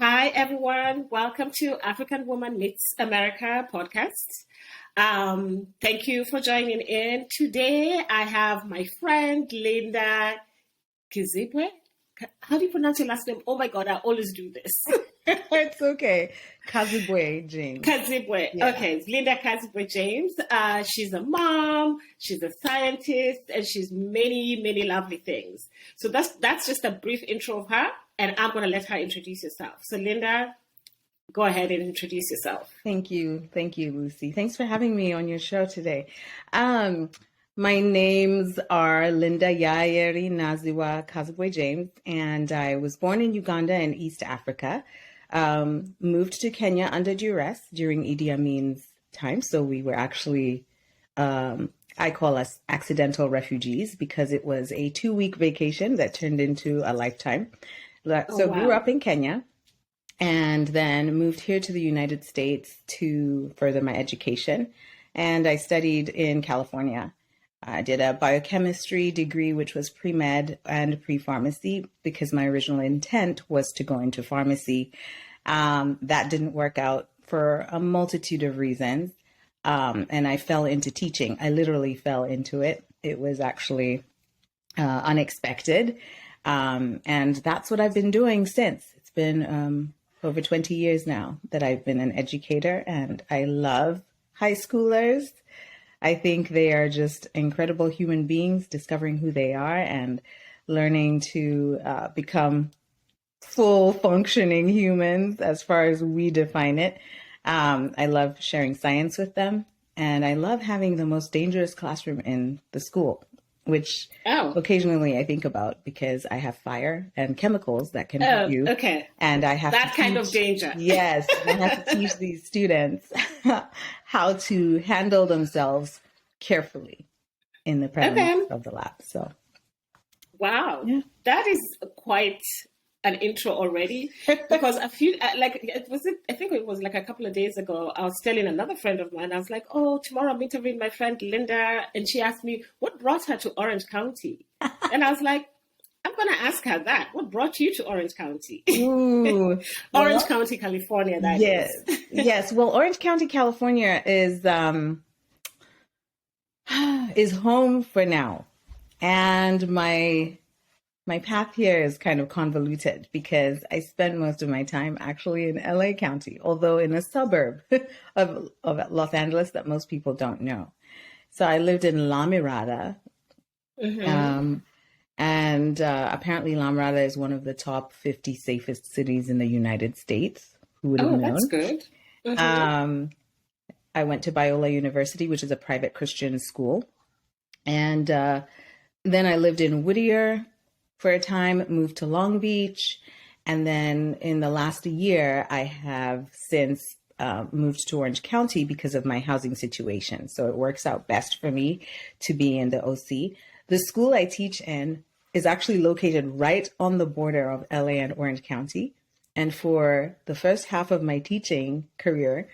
Hi, everyone. Welcome to African Woman Meets America podcast. Thank you for joining in. Today, I have my friend Linda Kazibwe. How do you pronounce your last name? Oh my God, I always do this. It's okay. Kazibwe, James. Kazibwe. Yeah. Okay, it's Linda Kazibwe James. She's a mom, she's a scientist, and she's many, many lovely things. So that's just a brief intro of her, and I'm going to let her introduce herself. So, Linda, go ahead and introduce yourself. Thank you. Thank you, Lucy. Thanks for having me on your show today. My names are Linda Yayeri Naziwa Kazibwe James, and I was born in Uganda in East Africa. Moved to Kenya under duress during Idi Amin's time. So we were actually, I call us accidental refugees because it was a 2-week vacation that turned into a lifetime. So grew up in Kenya and then moved here to the United States to further my education. And I studied in California. I did a biochemistry degree, which was pre-med and pre-pharmacy, because my original intent was to go into pharmacy. That didn't work out for a multitude of reasons. And I fell into teaching. I literally fell into it. It was actually unexpected. And that's what I've been doing since. It's been over 20 years now that I've been an educator, and I love high schoolers. I think they are just incredible human beings discovering who they are and learning to become full functioning humans as far as we define it. I love sharing science with them, and I love having the most dangerous classroom in the school, which occasionally I think about because I have fire and chemicals that can hurt you. Okay. And I have that to kind teach, of danger. Yes. I have to teach these students how to handle themselves carefully in the presence of the lab. So, wow, that is quite an intro already. Because I think it was like a couple of days ago, I was telling another friend of mine, I was like, oh, tomorrow I'm interviewing my friend Linda. And she asked me, what brought her to Orange County? And I was like, I'm going to ask her that. What brought you to Orange County? Ooh, Orange County, California, that is. Yes. Well, Orange County, California is home for now. And my path here is kind of convoluted because I spend most of my time actually in LA County, although in a suburb of Los Angeles that most people don't know. So I lived in La Mirada. And apparently La Mirada is one of the top 50 safest cities in the United States. Who would have known? That's good. I went to Biola University, which is a private Christian school. And then I lived in Whittier for a time, moved to Long Beach. And then in the last year, I have since moved to Orange County because of my housing situation. So it works out best for me to be in the OC. The school I teach in is actually located right on the border of LA and Orange County. And for the first half of my teaching career,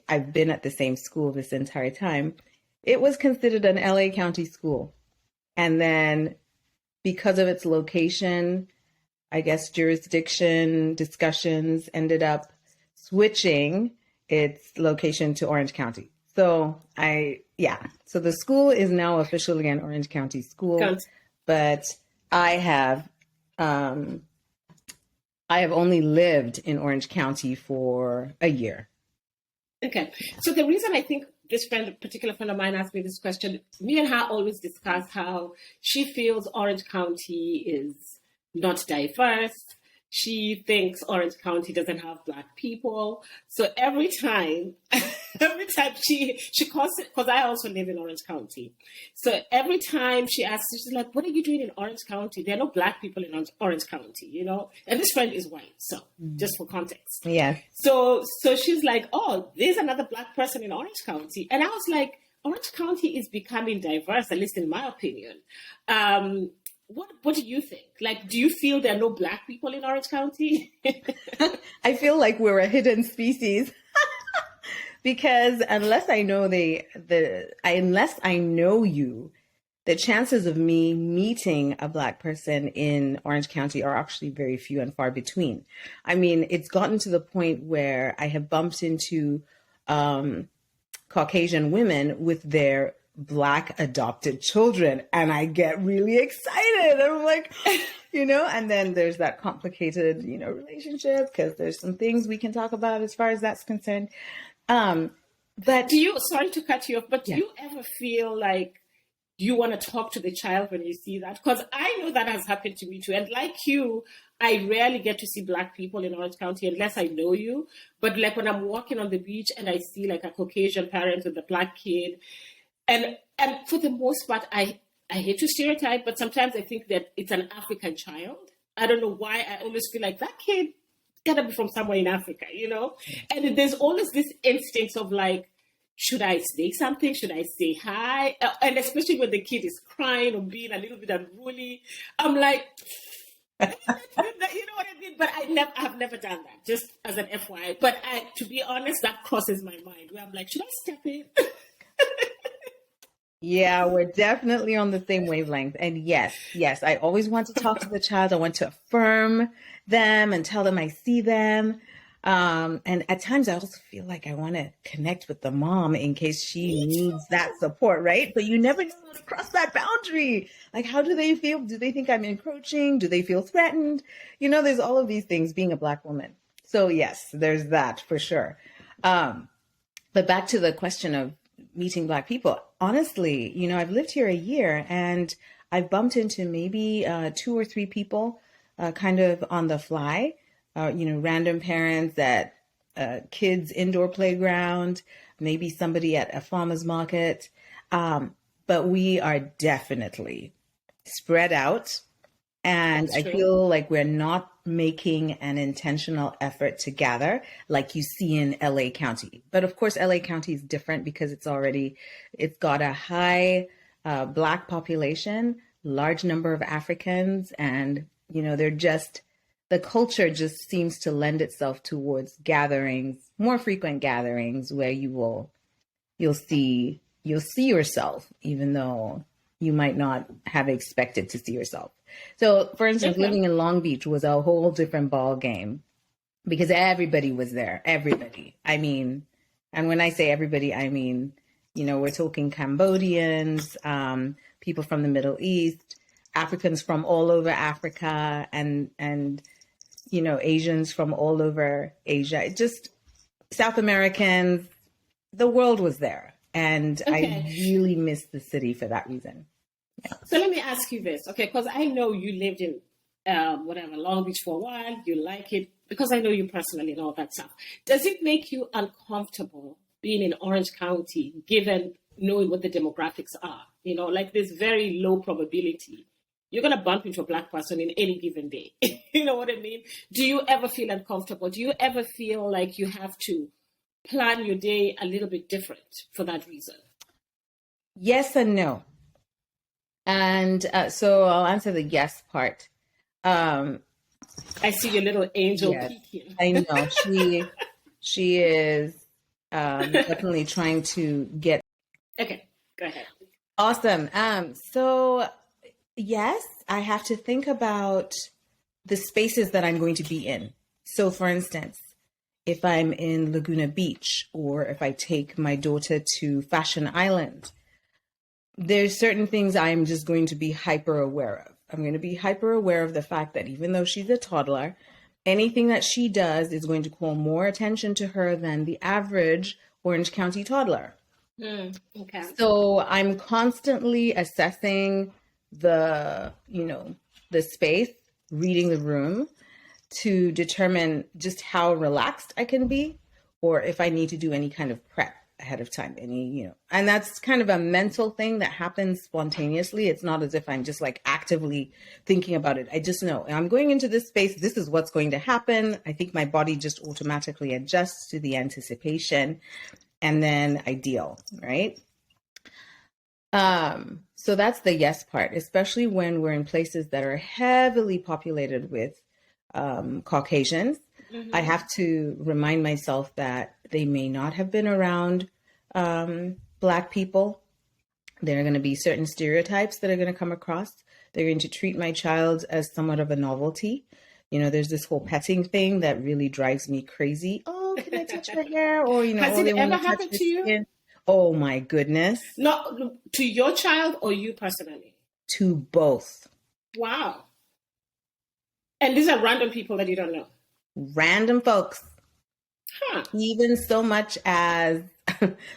I've been at the same school this entire time. It was considered an LA County school. And then because of its location, I guess jurisdiction discussions ended up switching its location to Orange County. So so the school is now officially an Orange County school, but I have only lived in Orange County for a year. Okay. So the reason I think this particular friend of mine asked me this question, me and her always discuss how she feels Orange County is not diverse. She thinks Orange County doesn't have Black people. So every time she calls it, because I also live in Orange County. So every time she asks, she's like, what are you doing in Orange County? There are no Black people in Orange County, you know? And this friend is white, so just for context. Yeah. So she's like, oh, there's another Black person in Orange County. And I was like, Orange County is becoming diverse, at least in my opinion. What do you think? Like, do you feel there are no Black people in Orange County? I feel like we're a hidden species because unless I know you, the chances of me meeting a Black person in Orange County are actually very few and far between. I mean, it's gotten to the point where I have bumped into Caucasian women with their Black adopted children, and I get really excited. I'm like, and then there's that complicated, relationship, because there's some things we can talk about as far as that's concerned. But sorry to cut you off, but do you ever feel like you want to talk to the child when you see that? Because I know that has happened to me too. And like you, I rarely get to see Black people in Orange County unless I know you. But like when I'm walking on the beach and I see like a Caucasian parent with a Black kid, and for the most part, I hate to stereotype, but sometimes I think that it's an African child. I don't know why. I always feel like that kid gotta be from somewhere in Africa, And there's always this instinct of like, should I say something? Should I say hi? And especially when the kid is crying or being a little bit unruly, I'm like, you know what I mean? But I've never done that, just as an FYI. But to be honest, that crosses my mind where I'm like, should I step in? Yeah, we're definitely on the same wavelength. And yes, I always want to talk to the child. I want to affirm them and tell them I see them. And at times I also feel like I want to connect with the mom in case she needs that support, right? But you never know how to cross that boundary. Like, how do they feel? Do they think I'm encroaching? Do they feel threatened? There's all of these things being a Black woman. So yes, there's that for sure. But back to the question of meeting Black people. Honestly, I've lived here a year and I've bumped into maybe 2 or 3 people kind of on the fly. Random parents at kids' indoor playground, maybe somebody at a farmer's market. But we are definitely spread out. And I feel like we're not making an intentional effort to gather like you see in LA County. But of course, LA County is different because it's got a high Black population, large number of Africans, and, the culture just seems to lend itself towards gatherings, more frequent gatherings where you'll see yourself, even though you might not have expected to see yourself. So, for instance, living in Long Beach was a whole different ball game because everybody was there. Everybody. I mean, and when I say everybody, I mean, we're talking Cambodians, people from the Middle East, Africans from all over Africa, and Asians from all over Asia, just South Americans. The world was there. And I really miss the city for that reason. Yeah. So let me ask you this, okay? Because I know you lived in Long Beach for a while. You like it because I know you personally and all that stuff. Does it make you uncomfortable being in Orange County, given knowing what the demographics are? Like there's very low probability you're going to bump into a Black person in any given day. You know what I mean? Do you ever feel uncomfortable? Do you ever feel like you have to plan your day a little bit different for that reason? Yes and no. And so I'll answer the yes part. I see your little angel peek here. I know. She is definitely trying to get. Okay, go ahead. Awesome. So yes, I have to think about the spaces that I'm going to be in. So for instance, if I'm in Laguna Beach or if I take my daughter to Fashion Island, there's certain things I'm just going to be hyper aware of. I'm going to be hyper aware of the fact that even though she's a toddler, anything that she does is going to call more attention to her than the average Orange County toddler. Okay. So I'm constantly assessing the space, reading the room to determine just how relaxed I can be, or if I need to do any kind of prep ahead of time, and that's kind of a mental thing that happens spontaneously. It's not as if I'm just like actively thinking about it. I just know I'm going into this space. This is what's going to happen. I think my body just automatically adjusts to the anticipation, and then I deal, right? So that's the yes part, especially when we're in places that are heavily populated with Caucasians. Mm-hmm. I have to remind myself that they may not have been around Black people There are going to be certain stereotypes that are going to come across. They're going to treat my child as somewhat of a novelty. There's this whole petting thing that really drives me crazy. Oh, can I touch her hair? Or, Has oh, it they want ever to touch happened the to you? skin. Oh, my goodness. Not to your child or you personally? To both. Wow. And these are random people that you don't know? Random folks. Huh. Even so much as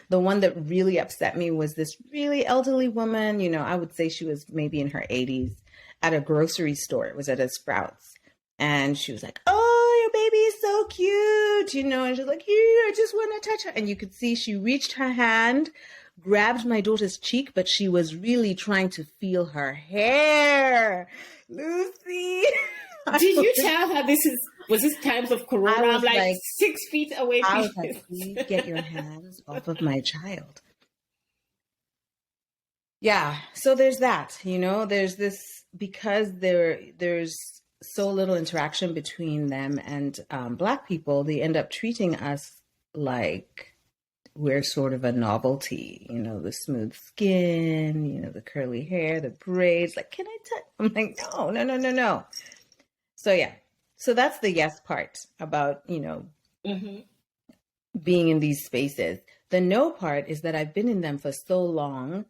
the one that really upset me was this really elderly woman. I would say she was maybe in her 80s at a grocery store. It was at a Sprouts. And she was like, oh, your baby is so cute, and she's like, here, I just want to touch her. And you could see she reached her hand, grabbed my daughter's cheek, but she was really trying to feel her hair. Lucy. Did you tell her was this times of Corona? I'm like 6 feet away from I was like, please get your hands off of my child. Yeah. So there's that, there's this, because there's so little interaction between them and Black people, they end up treating us like we're sort of a novelty, the smooth skin, the curly hair, the braids. Like, can I touch? I'm like, no. So yeah, so that's the yes part about, mm-hmm. being in these spaces. The no part is that I've been in them for so long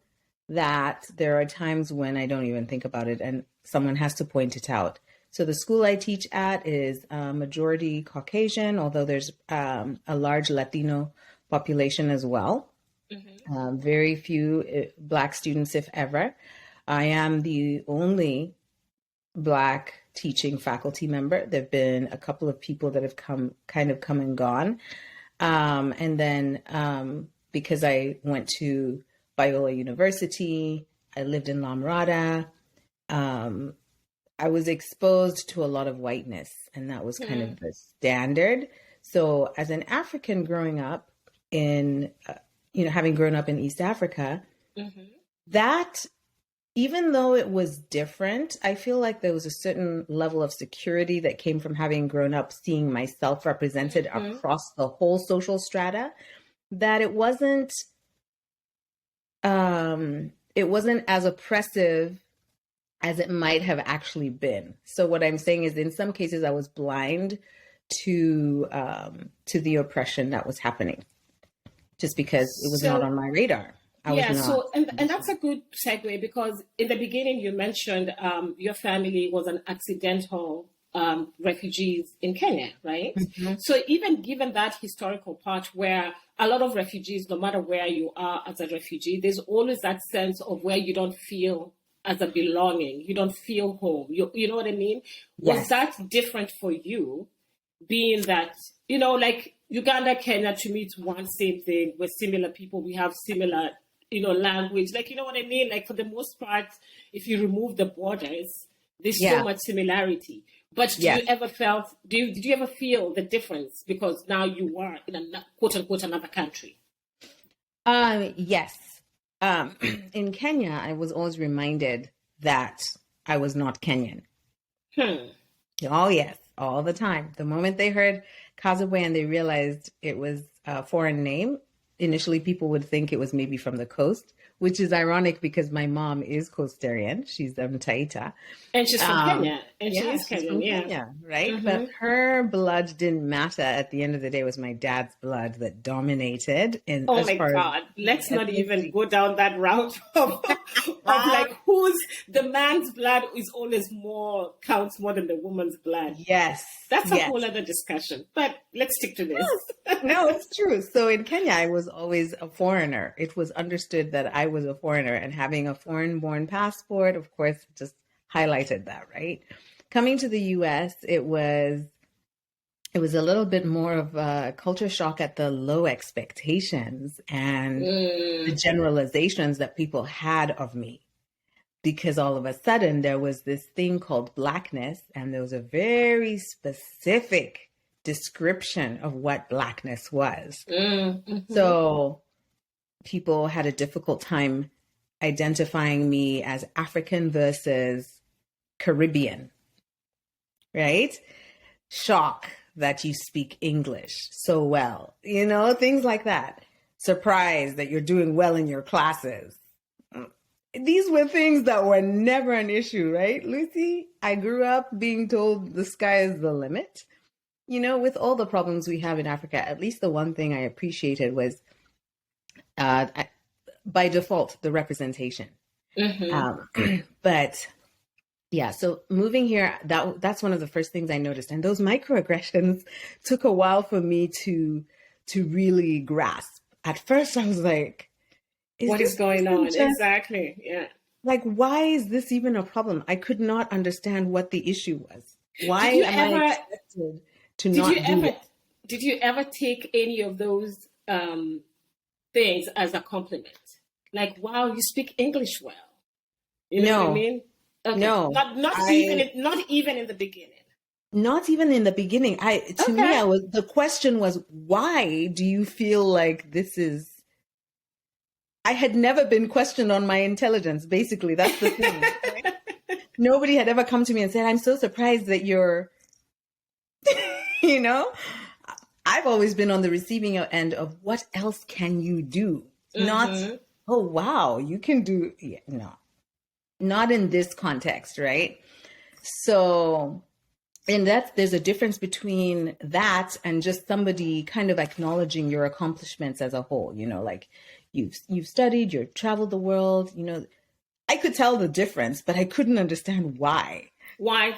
that there are times when I don't even think about it and someone has to point it out. So the school I teach at is majority Caucasian, although there's a large Latino population as well. Mm-hmm. Very few Black students, if ever. I am the only Black teaching faculty member. There've been a couple of people that have come and gone. And then because I went to Biola University, I lived in La Mirada, I was exposed to a lot of whiteness, and that was kind of the standard. So as an African growing up in, having grown up in East Africa, that, even though it was different, I feel like there was a certain level of security that came from having grown up seeing myself represented across the whole social strata, that it wasn't as oppressive as it might have actually been. So what I'm saying is, in some cases, I was blind to the oppression that was happening, just because it was not on my radar. And that's a good segue, because in the beginning you mentioned your family was an accidental refugees in Kenya, right? Mm-hmm. So even given that historical part where a lot of refugees, no matter where you are as a refugee, there's always that sense of where you don't feel as a belonging, you don't feel home. You know what I mean? Yes. Was that different for you, being that, like Uganda, Kenya, to me, it's one same thing. We're similar people. We have similar, language. Like, you know what I mean? Like, for the most part, if you remove the borders, there's so much similarity. But did you ever feel the difference because now you are in a quote unquote another country? Yes. In Kenya, I was always reminded that I was not Kenyan. Oh, yes, all the time. The moment they heard Kazibwe and they realized it was a foreign name, initially people would think it was maybe from the coast, which is ironic because my mom is Coastarian. She's Taita. And she's from Kenya. And she is Kenyan, Kenya, right? Mm-hmm. But her blood didn't matter. At the end of the day, it was my dad's blood that dominated. Oh my God. Let's not even go down that route of like the man's blood is always counts more than the woman's blood. Yes. That's a whole other discussion. But let's stick to this. No, it's true. So in Kenya, I was always a foreigner. It was understood that I was a foreigner, and having a foreign-born passport, of course, just highlighted that, right? Coming to the US, it was a little bit more of a culture shock at the low expectations and the generalizations that people had of me. Because all of a sudden there was this thing called Blackness, and there was a very specific description of what Blackness was. Mm-hmm. So people had a difficult time identifying me as African versus Caribbean, right? Shock that you speak English so well, things like that. Surprise that you're doing well in your classes. these were things that were never an issue, right, Lucy? I grew up being told the sky is the limit. With all the problems we have in Africa, at least the one thing I appreciated was, by default, the representation. But yeah, so moving here, that's one of the first things I noticed. And those microaggressions took a while for me to really grasp. At first, I was like, what is going on? Exactly. Yeah. Like, why is this even a problem? I could not understand what the issue was. Why am I expected to not do it? Did you ever take any of those things as a compliment? Like, wow, you speak English well. You know what I mean? Okay. No. Not even in the beginning. Not even in the beginning. To me, the question was, why do you feel like this is? I had never been questioned on my intelligence. Basically, that's the thing. Right? Nobody had ever come to me and said, "I'm so surprised that you're," I've always been on the receiving end of what else can you do? Not, oh, wow, you can do. Yeah, no, not in this context, right? So, and there's a difference between that and just somebody kind of acknowledging your accomplishments as a whole, like you've studied, you've traveled the world, I could tell the difference, but I couldn't understand why. Why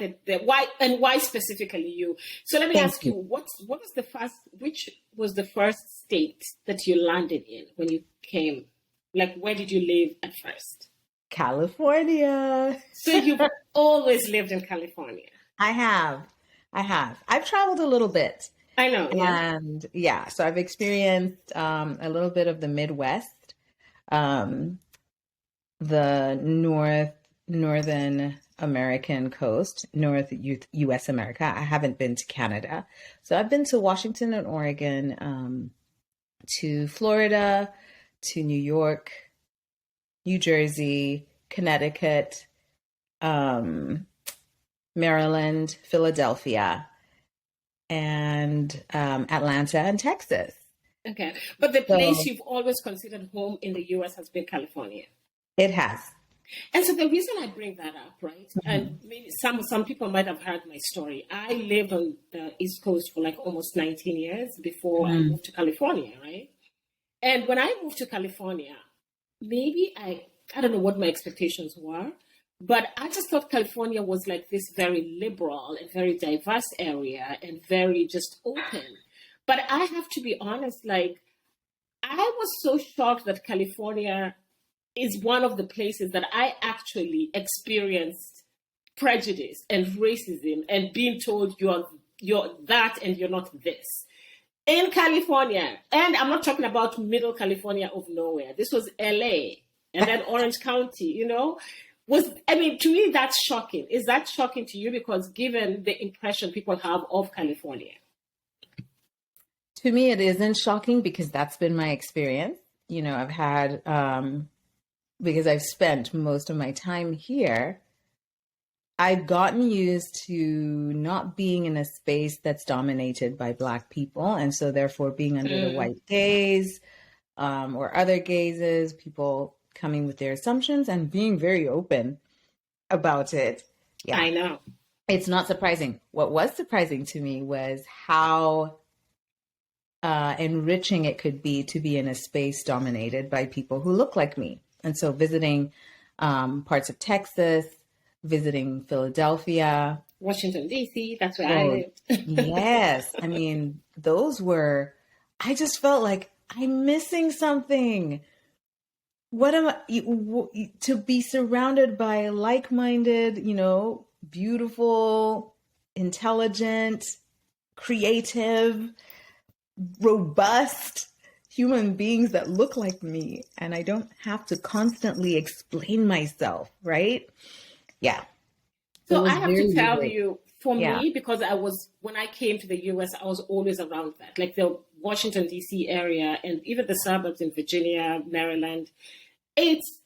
and why specifically you? So let me ask you, which was the first state that you landed in when you came? Like, where did you live at first? California. So you've always lived in California? I have. I've traveled a little bit. I know. Yeah. And so I've experienced a little bit of the Midwest, the northern American coast, U.S. America. I haven't been to Canada. So I've been to Washington and Oregon, to Florida, to New York, New Jersey, Connecticut, Maryland, Philadelphia, and Atlanta and Texas. Okay. But the place you've always considered home in the U.S. has been California. It has. And so the reason I bring that up, right, and maybe some people might have heard my story. I lived on the East Coast for like almost 19 years before I moved to California, right? And when I moved to California, maybe I don't know what my expectations were, but I just thought California was like this very liberal and very diverse area and very just open. But I have to be honest, like, I was so shocked that California is one of the places that I actually experienced prejudice and racism and being told you're that and you're not this. In California, and I'm not talking about middle California of nowhere. This was LA and then Orange County, to me, that's shocking. Is that shocking to you? Because given the impression people have of California. To me, it isn't shocking because that's been my experience. I've had, because I've spent most of my time here, I've gotten used to not being in a space that's dominated by Black people. And so therefore being under the white gaze or other gazes, people coming with their assumptions and being very open about it. Yeah, I know. It's not surprising. What was surprising to me was how enriching it could be to be in a space dominated by people who look like me. And so visiting parts of Texas, visiting Philadelphia, Washington, D.C., that's where I lived. Yes. I mean, I just felt like I'm missing something. What am I, to be surrounded by like-minded, beautiful, intelligent, creative, robust human beings that look like me, and I don't have to constantly explain myself, right? Yeah. So I have to tell you, for me, because when I came to the US, I was always around that, like the Washington, D.C. area, and even the suburbs in Virginia, Maryland. It's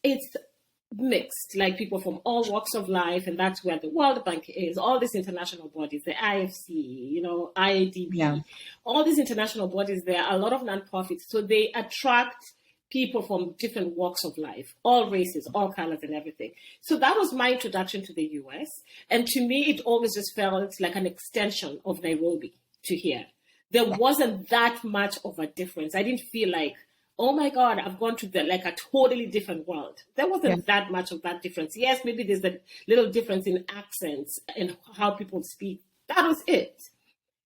mixed, like people from all walks of life, and that's where the World Bank is, all these international bodies, the IFC, IADB, all these international bodies, there are a lot of nonprofits, so they attract people from different walks of life, all races, all colors, and everything. So that was my introduction to the US. And to me, it always just felt like an extension of Nairobi to here. There wasn't that much of a difference. I didn't feel like, oh my God, I've gone to like a totally different world. There wasn't that much of that difference. Yes, maybe there's a little difference in accents and how people speak. That was it.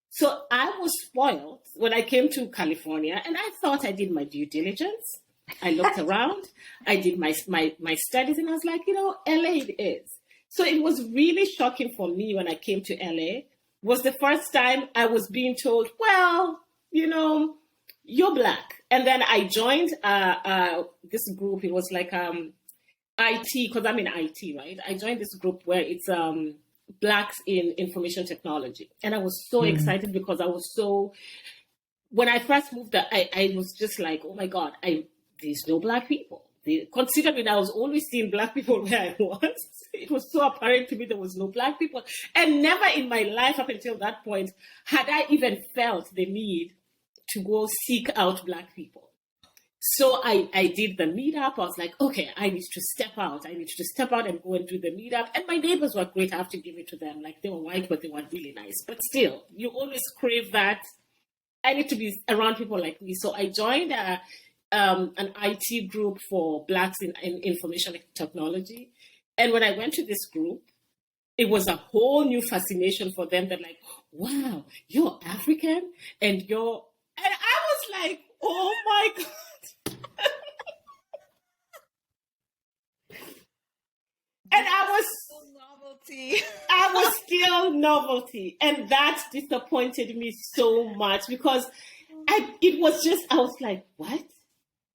So I was spoiled when I came to California, and I thought I did my due diligence. I looked around, I did my studies, and I was like, LA it is. So it was really shocking for me when I came to LA. Was the first time I was being told, well, you're Black. And then I joined this group. It was like IT, because I'm in IT, right? I joined this group where it's Blacks in information technology. And I was so excited because when I first moved there, I was just like, oh my God, there's no Black people. Considering I was always seeing Black people where I was, it was so apparent to me there was no Black people. And never in my life up until that point had I even felt the need to go seek out Black people. So I did the meetup. I was like, okay, I need to step out. I need to step out and go and do the meetup. And my neighbors were great. I have to give it to them. Like, they were white, but they were really nice. But still, you always crave that. I need to be around people like me. So I joined an IT group for Blacks in information technology. And when I went to this group, it was a whole new fascination for them. They're like, wow, you're African and I was like, oh my God. And I was still novelty. And that disappointed me so much because I was like, what?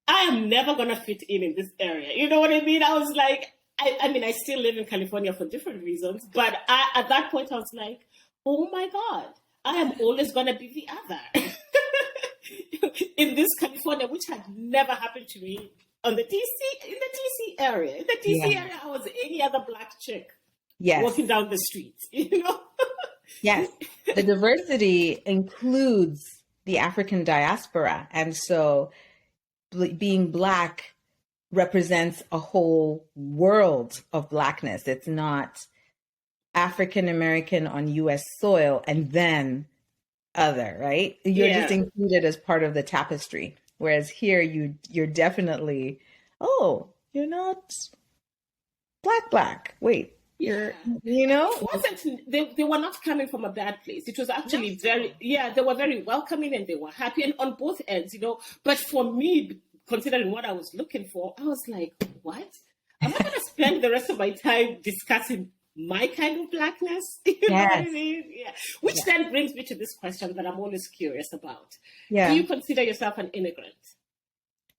I am never going to fit in this area. You know what I mean? I was like, I still live in California for different reasons. But at that point, I was like, oh my God, I am always going to be the other. In this California, which had never happened to me in the DC area. In the DC area, I was any other Black chick walking down the street, Yes. The diversity includes the African diaspora. And so being Black represents a whole world of Blackness. It's not African American on US soil and then other, right? You're just included as part of the tapestry. Whereas here you're definitely, you're not Black. Wait, you're, It wasn't, they were not coming from a bad place. It was actually they were very welcoming and they were happy and on both ends, But for me, considering what I was looking for, I was like, what? Am I going to spend the rest of my time discussing my kind of Blackness? You know what I mean? Yeah. Which then brings me to this question that I'm always curious about. Yeah. Do you consider yourself an immigrant?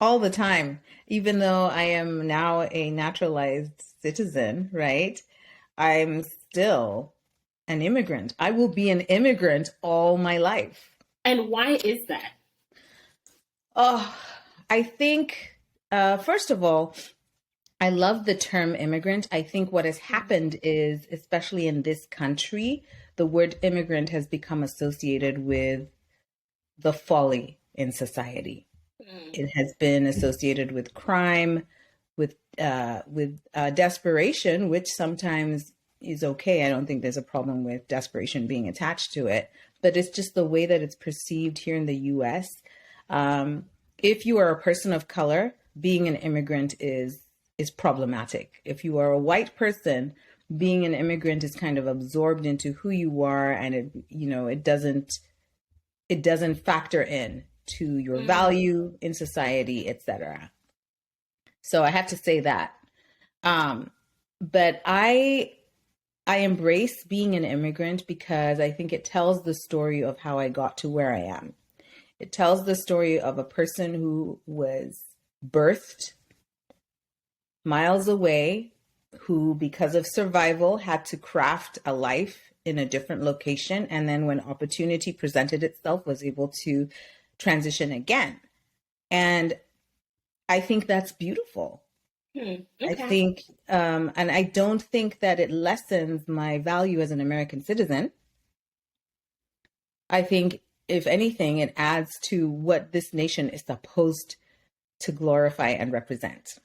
All the time. Even though I am now a naturalized citizen, right? I'm still an immigrant. I will be an immigrant all my life. And why is that? I think, first of all, I love the term immigrant. I think what has happened is, especially in this country, the word immigrant has become associated with the folly in society. It has been associated with crime, with desperation, which sometimes is okay. I don't think there's a problem with desperation being attached to it, but it's just the way that it's perceived here in the US. If you are a person of color, being an immigrant is problematic. If you are a white person, being an immigrant is kind of absorbed into who you are, and it doesn't factor in to your value in society, etc. So I have to say that. But I embrace being an immigrant because I think it tells the story of how I got to where I am. It tells the story of a person who was birthed miles away, who, because of survival, had to craft a life in a different location. And then when opportunity presented itself, was able to transition again. And I think that's beautiful. Okay. I think, and I don't think that it lessens my value as an American citizen. I think, if anything, it adds to what this nation is supposed to glorify and represent.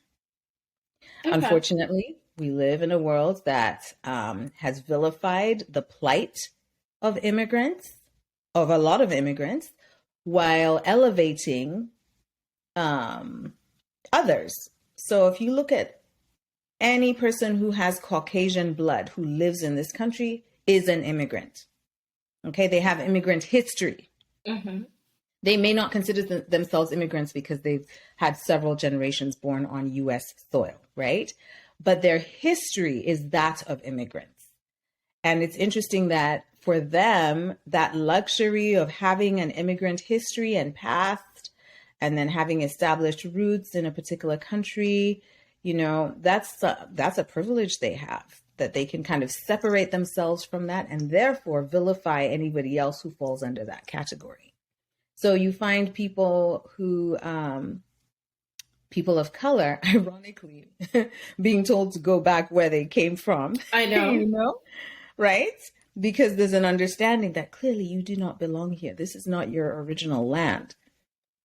Okay. Unfortunately, we live in a world that has vilified the plight of immigrants, of a lot of immigrants, while elevating others. So if you look at any person who has Caucasian blood who lives in this country is an immigrant. Okay, they have immigrant history. Mm-hmm. They may not consider themselves immigrants because they've had several generations born on US soil, right? But their history is that of immigrants. And it's interesting that for them, that luxury of having an immigrant history and past, and then having established roots in a particular country, you know, that's a privilege they have, that they can kind of separate themselves from that and therefore vilify anybody else who falls under that category. So you find people who, people of color, ironically, being told to go back where they came from. I know. You know, right? Because there's an understanding that clearly you do not belong here. This is not your original land.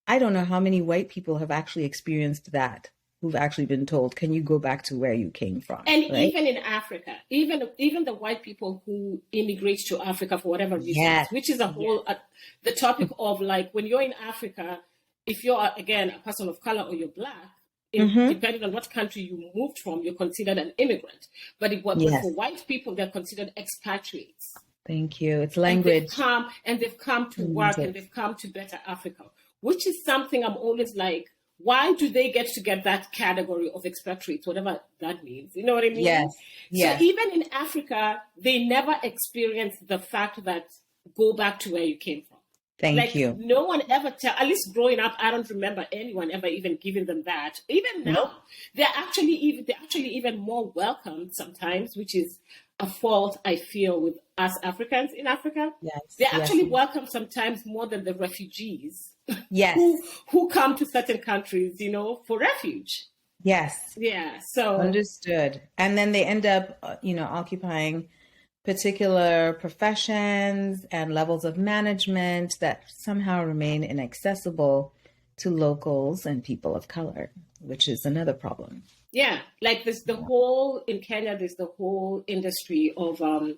I don't know how many white people have actually experienced that, who've actually been told, can you go back to where you came from? And right? even in Africa, even the white people who immigrate to Africa for whatever reason, Yes. which is a whole, the topic of like, when you're in Africa, if you're, again, a person of color or you're Black, depending on what country you moved from, you're considered an immigrant. But for white people, they're considered expatriates. Thank you. It's language. And they've come to work and they've come to better Africa, which is something I'm always like, why do they get that category of expatriates, whatever that means? You know what I mean? Yes. Yes. So even in Africa, they never experience the fact that go back to where you came from. Thank you. No one ever at least growing up, I don't remember anyone ever even giving them that. Even now, Nope. they're actually even more welcome sometimes, which is a fault I feel with us Africans in Africa. Yes. They're actually welcome sometimes more than the refugees. Yes. who come to certain countries, you know, for refuge. Yes. Yeah. So understood. And then they end up, occupying particular professions and levels of management that somehow remain inaccessible to locals and people of color, which is another problem. Yeah. Like in Kenya, there's the whole industry of, I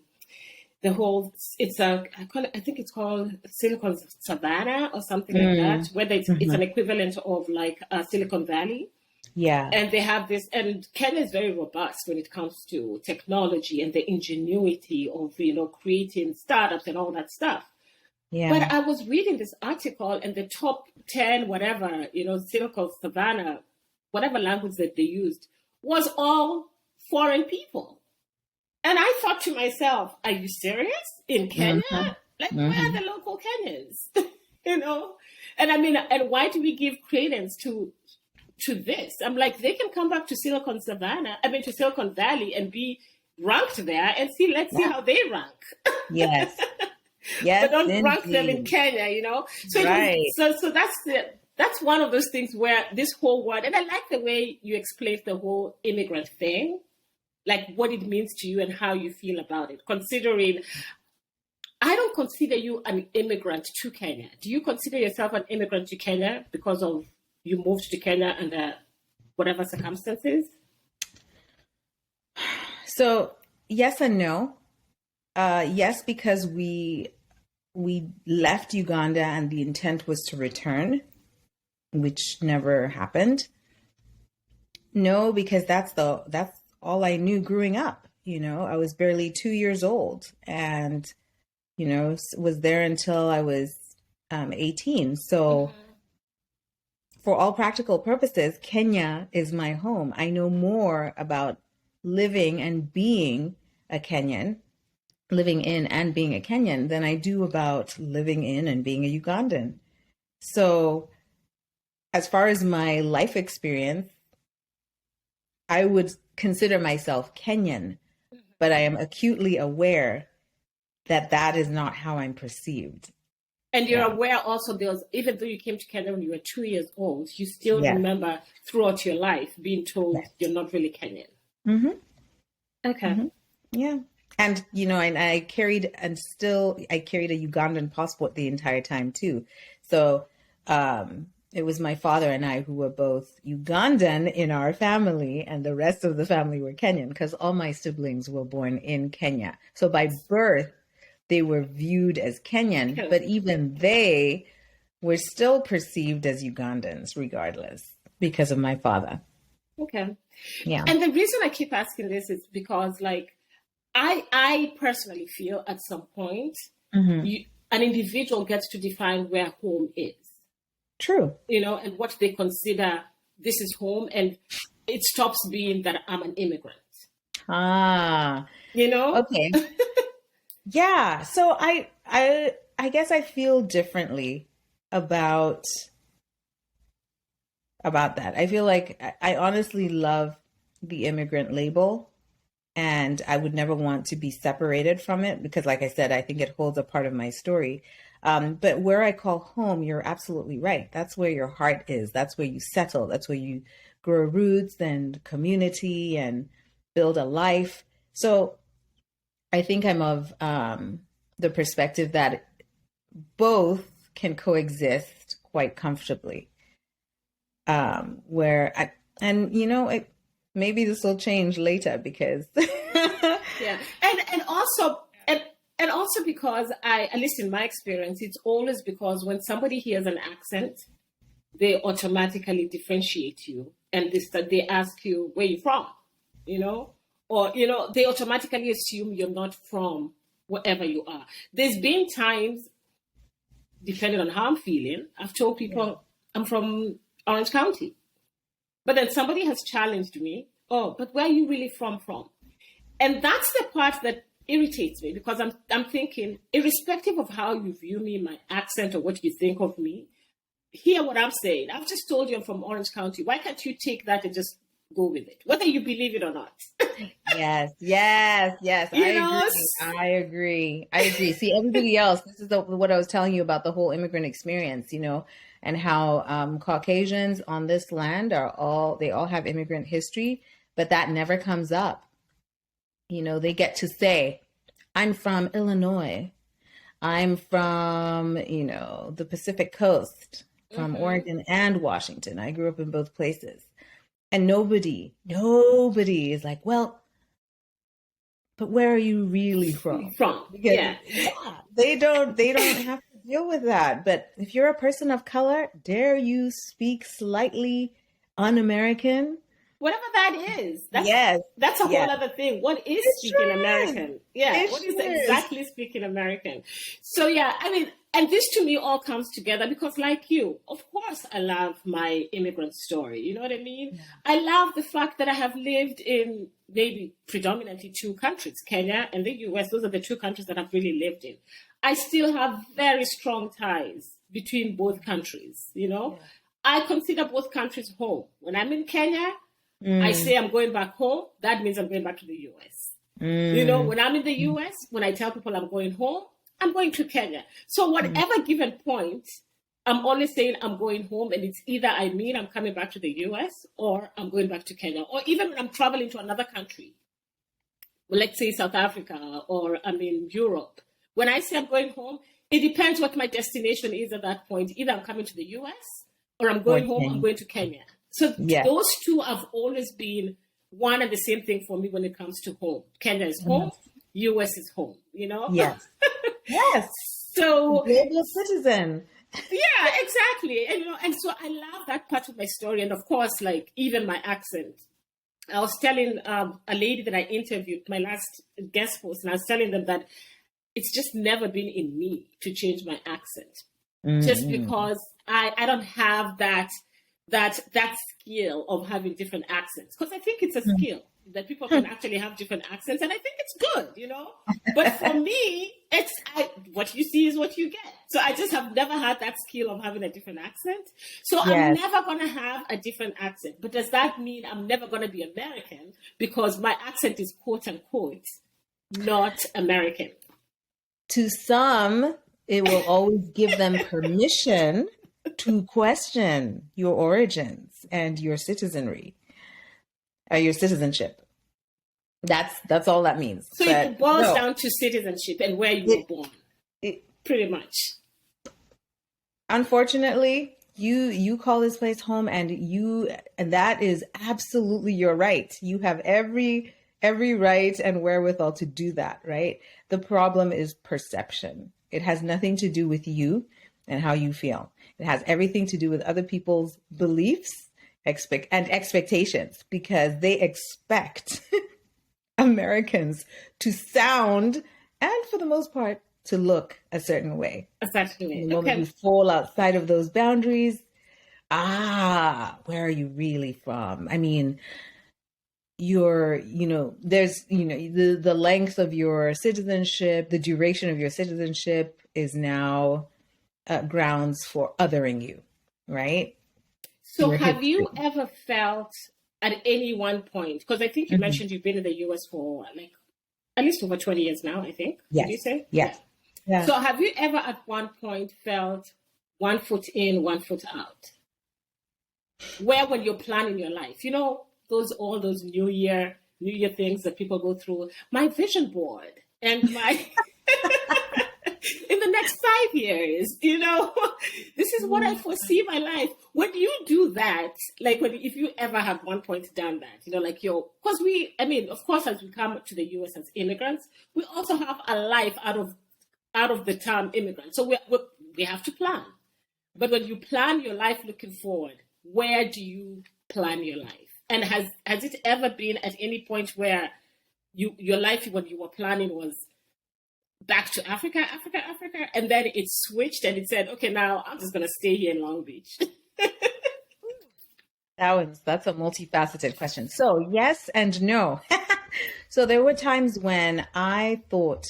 think it's called Silicon Savannah or something like that, whether it's an equivalent of like Silicon Valley. Yeah. And they have this, and Kenya is very robust when it comes to technology and the ingenuity of, creating startups and all that stuff. Yeah. But I was reading this article and the top 10, whatever, Silicon Savannah, whatever language that they used, was all foreign people. And I thought to myself, are you serious? In Kenya? Like, where are the local Kenyans? And I mean, and why do we give credence to this? I'm like, they can come back to Silicon Valley and be ranked there and let's see how they rank. Yes. Yes. But don't rank them in Kenya, So, right. So that's one of those things where this whole word, and I like the way you explained the whole immigrant thing, like what it means to you and how you feel about it, considering I don't consider you an immigrant to Kenya. Do you consider yourself an immigrant to Kenya because of you moved to Kenya under whatever circumstances? So yes and no. Yes, because we left Uganda and the intent was to return, which never happened. No, because that's all I knew growing up. I was barely 2 years old and, was there until I was 18. So for all practical purposes, Kenya is my home. I know more about living and being a Kenyan, living in and being a Kenyan than I do about living in and being a Ugandan. So as far as my life experience, I would consider myself Kenyan, but I am acutely aware that that is not how I'm perceived. And you're aware also even though you came to Kenya when you were 2 years old, you still remember throughout your life being told you're not really Kenyan. Mm-hmm. Okay. Mm-hmm. Yeah. And, and I carried a Ugandan passport the entire time too. So, it was my father and I who were both Ugandan in our family, and the rest of the family were Kenyan because all my siblings were born in Kenya. So by birth, they were viewed as Kenyan, but even they were still perceived as Ugandans regardless because of my father. Okay. Yeah. And the reason I keep asking this is because, like, I personally feel at some point, an individual gets to define where home is. True. You know, and what they consider this is home, and it stops being that I'm an immigrant. You know? Okay. Yeah. So I guess I feel differently about that. I feel like I honestly love the immigrant label, and I would never want to be separated from it because, like I said, I think it holds a part of my story. But where I call home, you're absolutely right. That's where your heart is. That's where you settle. That's where you grow roots and community and build a life. So I think I'm of the perspective that both can coexist quite comfortably. Maybe this will change later because yeah, and also because at least in my experience, it's always because when somebody hears an accent, they automatically differentiate you, and they ask you where you're from, you know, or they automatically assume you're not from wherever you are. There's been times, depending on how I'm feeling, I've told people I'm from Orange County. But then somebody has challenged me, oh, but where are you really from? And that's the part that irritates me because I'm thinking, irrespective of how you view me, my accent, or what you think of me, hear what I'm saying. I've just told you I'm from Orange County. Why can't you take that and just go with it, whether you believe it or not? Yes. I agree. See, everybody else, this is what I was telling you about the whole immigrant experience, and how Caucasians on this land they all have immigrant history, but that never comes up. They get to say, I'm from Illinois. I'm from, the Pacific Coast, from Oregon and Washington. I grew up in both places. And nobody is like, well, but where are you really from? Because, they don't have to deal with that. But if you're a person of color, dare you speak slightly un-American? Whatever that is. That's a whole other thing. What is speaking American? Yeah. What is exactly speaking American? So, and this to me all comes together because, like you, of course, I love my immigrant story. You know what I mean? Yeah. I love the fact that I have lived in maybe predominantly two countries, Kenya and the US. Those are the two countries that I've really lived in. I still have very strong ties between both countries, Yeah. I consider both countries home. When I'm in Kenya, I say I'm going back home. That means I'm going back to the US. When I'm in the US, when I tell people I'm going home, I'm going to Kenya. So whatever given point, I'm always saying I'm going home, and it's either I mean I'm coming back to the US or I'm going back to Kenya. Or even when I'm traveling to another country, well, let's say South Africa or I'm in Europe. When I say I'm going home, it depends what my destination is at that point. Either I'm coming to the US or I'm going home, I'm going to Kenya. So those two have always been one and the same thing for me when it comes to home. Kenya is home, US is home, Yes. Yes. So global citizen. Yeah, exactly. And so I love that part of my story. And of course, like even my accent. I was telling a lady that I interviewed, my last guest host, and I was telling them that it's just never been in me to change my accent. Just because I don't have that skill of having different accents, because I think it's a skill that people can actually have different accents, and I think it's good, But for me, it's what you see is what you get. So I just have never had that skill of having a different accent. So I'm never going to have a different accent. But does that mean I'm never going to be American because my accent is quote unquote not American? To some, it will always give them permission to question your origins and your citizenry, your citizenship. That's all that means. So it boils down to citizenship and where you were born, pretty much. Unfortunately, You call this place home, and that is absolutely your right. You have every right and wherewithal to do that, right? The problem is perception. It has nothing to do with you and how you feel. It has everything to do with other people's beliefs and expectations, because they expect Americans to sound, and for the most part, to look a certain way. Exactly. The moment you fall outside of those boundaries, where are you really from? I mean, there's, the length of your citizenship, the duration of your citizenship is now grounds for othering you, right? So have you ever felt at any one point, because I think you mentioned you've been in the US for like at least over 20 years now, I think. Yes. Did you say? Yes. Yeah. So have you ever at one point felt one foot in, one foot out? Where when you're planning your life, all those New Year things that people go through, my vision board and my in the next 5 years, this is what I foresee my life. When you do that, like if you ever have one point done that, because of course, as we come to the US as immigrants, we also have a life out of the term immigrant. So we have to plan. But when you plan your life looking forward, where do you plan your life? And has it ever been at any point where your life when you were planning was back to Africa, and then it switched and it said, okay, now I'm just going to stay here in Long Beach? That's a multifaceted question. So yes and no. So there were times when I thought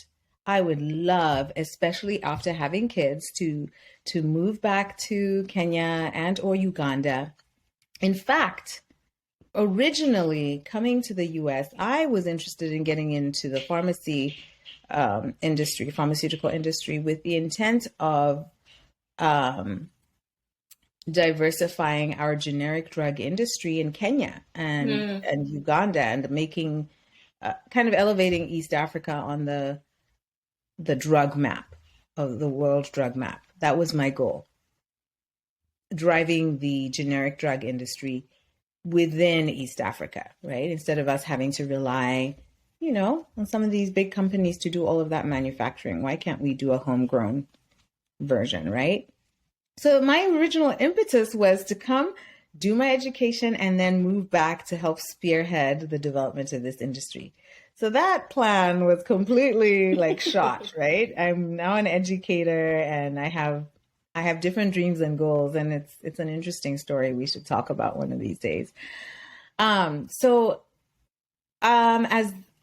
I would love, especially after having kids, to move back to Kenya and or Uganda. In fact, originally coming to the US, I was interested in getting into the pharmaceutical industry, with the intent of diversifying our generic drug industry in Kenya and Uganda, and making kind of elevating East Africa on the drug map of the world drug map. That was my goal. Driving the generic drug industry within East Africa, right? Instead of us having to rely, on some of these big companies to do all of that manufacturing. Why can't we do a homegrown version, right? So my original impetus was to come do my education and then move back to help spearhead the development of this industry. So that plan was completely shot, right? I'm now an educator, and I have different dreams and goals, and it's an interesting story we should talk about one of these days.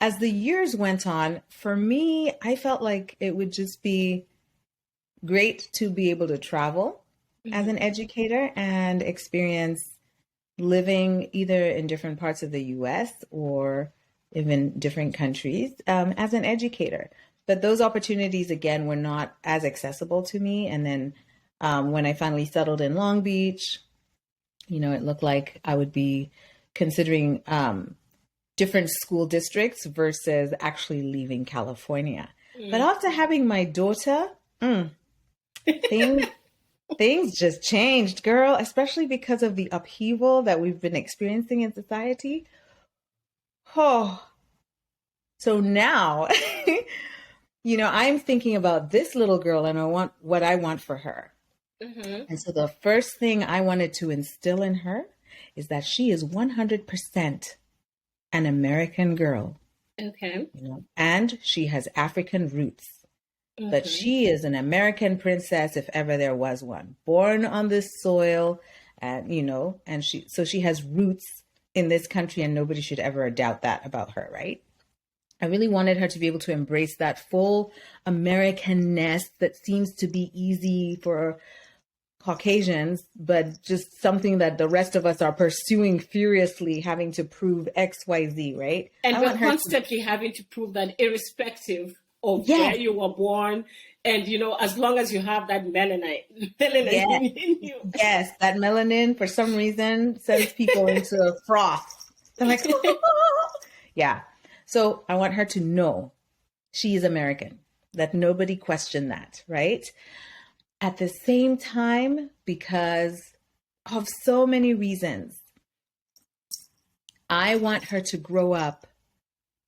As the years went on, for me, I felt like it would just be great to be able to travel as an educator and experience living either in different parts of the US or even different countries as an educator. But those opportunities, again, were not as accessible to me. And then when I finally settled in Long Beach, it looked like I would be considering different school districts versus actually leaving California. But after having my daughter, things just changed, girl, especially because of the upheaval that we've been experiencing in society. Oh, so now, I'm thinking about this little girl and I want what I want for her. And so the first thing I wanted to instill in her is that she is 100% an American girl. Okay. And she has African roots. But she is an American princess if ever there was one, born on this soil, and and she has roots in this country, and nobody should ever doubt that about her, right? I really wanted her to be able to embrace that full Americanness that seems to be easy for Caucasians, but just something that the rest of us are pursuing furiously, having to prove X, Y, Z, right? And we're constantly having to prove that irrespective of where you were born. And, as long as you have that melanin in you. Yes, that melanin, for some reason, sends people into a froth. They're like, yeah. So I want her to know she is American, that nobody question that, right? At the same time, because of so many reasons. I want her to grow up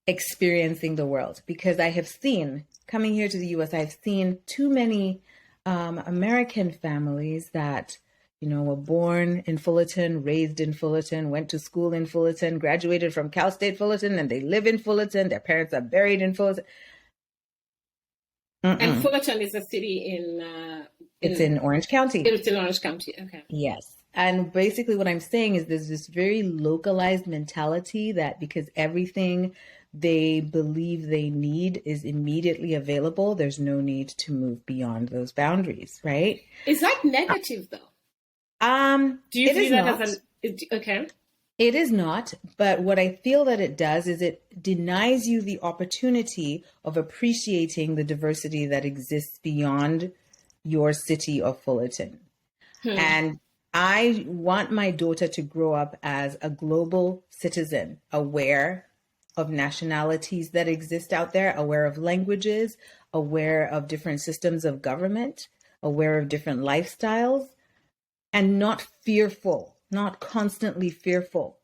experiencing the world, because I have seen, coming here to the US, I've seen too many American families that, were born in Fullerton, raised in Fullerton, went to school in Fullerton, graduated from Cal State Fullerton, and they live in Fullerton. Their parents are buried in Fullerton. And Fullerton is a city it's in Orange County. It's in Orange County. Okay. Yes. And basically what I'm saying is there's this very localized mentality that because everything they believe they need is immediately available, there's no need to move beyond those boundaries, right? Is that negative though? Do you see that as okay? It is not, but what I feel that it does is it denies you the opportunity of appreciating the diversity that exists beyond your city of Fullerton. And I want my daughter to grow up as a global citizen, aware of nationalities that exist out there, aware of languages, aware of different systems of government, aware of different lifestyles, and not fearful, not constantly fearful,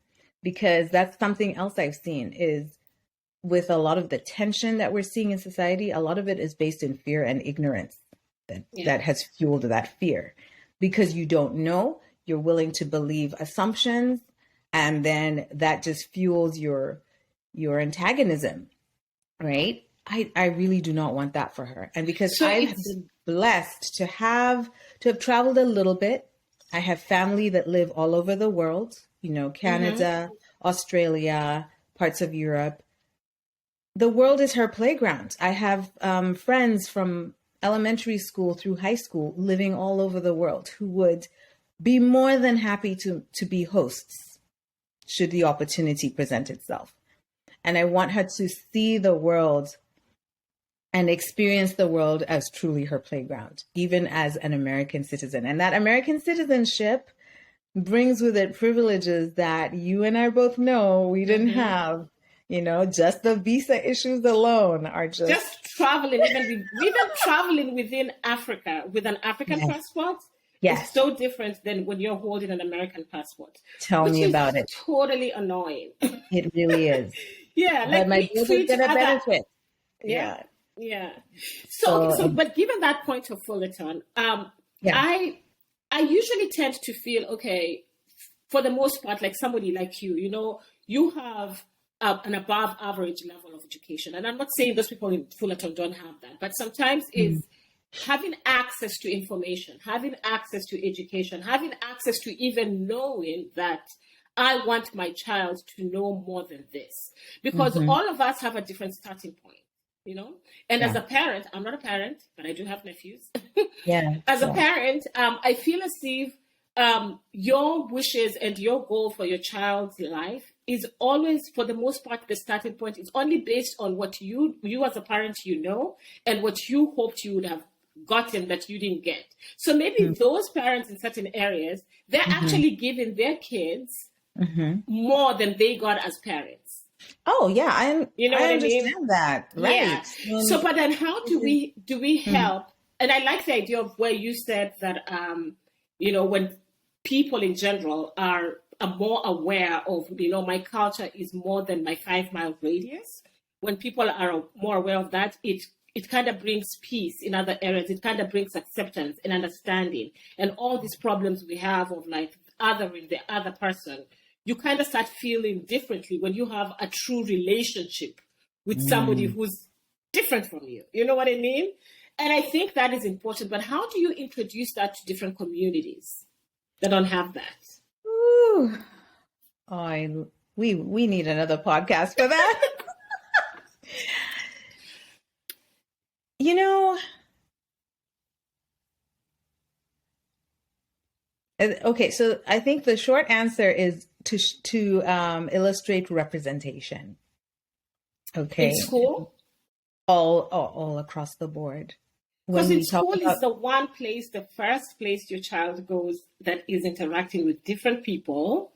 because that's something else I've seen is with a lot of the tension that we're seeing in society, a lot of it is based in fear and ignorance that has fueled that fear. Because you don't know, you're willing to believe assumptions, and then that just fuels your antagonism, right? I really do not want that for her. And because I've been blessed to have traveled a little bit, I have family that live all over the world, Canada, Australia, parts of Europe. The world is her playground. I have friends from elementary school through high school living all over the world who would be more than happy to be hosts should the opportunity present itself. And I want her to see the world and experience the world as truly her playground, even as an American citizen. And that American citizenship brings with it privileges that you and I both know we didn't have. Just the visa issues alone are just traveling, even traveling within Africa with an African passport. Yes. It's so different than when you're holding an American passport. Tell me about it. Totally annoying. It really is. Yeah. But my daughter's going to benefit. Yeah. So, but given that point of Fullerton, I usually tend to feel, okay, for the most part, like somebody like you, you have an above average level of education. And I'm not saying those people in Fullerton don't have that, but sometimes it's having access to information, having access to education, having access to even knowing that I want my child to know more than this. Because all of us have a different starting point, And as a parent, I'm not a parent, but I do have nephews. As a parent, I feel as if your wishes and your goal for your child's life is always, for the most part, the starting point is only based on what you as a parent, and what you hoped you would have gotten that you didn't get. So maybe those parents in certain areas, they're actually giving their kids more than they got as parents. Oh yeah, I understand that. Right. Yeah. So, but then how do we help? And I like the idea of where you said that, when people in general are more aware of, my culture is more than my 5-mile radius. When people are more aware of that, it kind of brings peace in other areas. It kind of brings acceptance and understanding. And all these problems we have of like othering the other person, you kind of start feeling differently when you have a true relationship with somebody who's different from you. You know what I mean? And I think that is important. But how do you introduce that to different communities that don't have that? Ooh. We need another podcast for that. Okay, so I think the short answer is to illustrate representation. Okay. In school? All across the board. Because in school is the first place your child goes that is interacting with different people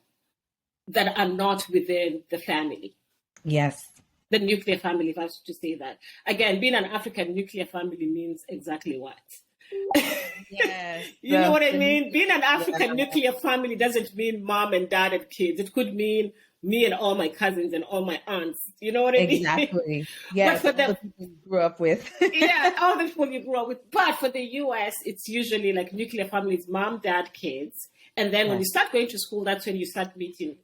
that are not within the family. Yes. The nuclear family, if I was to say that. Again, being an African nuclear family means exactly what? Yes. You know what I The mean? Being an African yeah, nuclear family doesn't mean mom and dad and kids. It could mean me and all my cousins and all my aunts. You know what I mean? exactly. But Yes, for all the the people you grew up with. yeah, all the people you grew up with. But for the US, it's usually like nuclear families, mom, dad, kids. And then when you Yes. start going to school, that's when you start meeting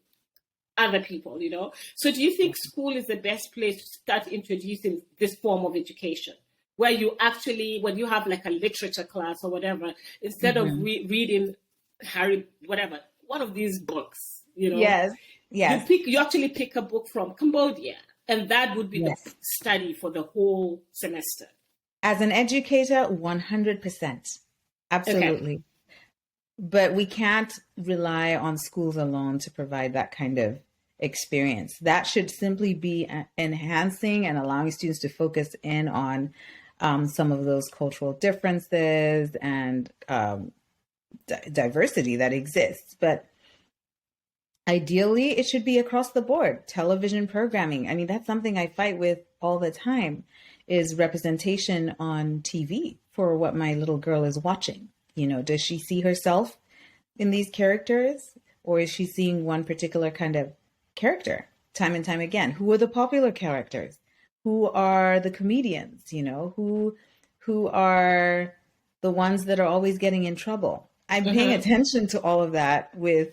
other people, you know? So do you think school is the best place to start introducing this form of education? Where you actually, when you have like a literature class or whatever, instead of Mhm. reading Harry, whatever, one of these books, you know, Yes. Yes. you actually pick a book from Cambodia, and that would be the Yes. study for the whole semester. As an educator, 100%. Okay. Absolutely. But we can't rely on schools alone to provide that kind of experience. That should simply be enhancing and allowing students to focus in on some of those cultural differences and diversity that exists. But ideally, it should be across the board. Television programming. I mean, that's something I fight with all the time is representation on TV for what my little girl is watching. You know, does she see herself in these characters, or is she seeing one particular kind of character time and time again? Who are the popular characters? Who are the comedians? You know, who are the ones that are always getting in trouble? I'm paying Mm-hmm. attention to all of that with,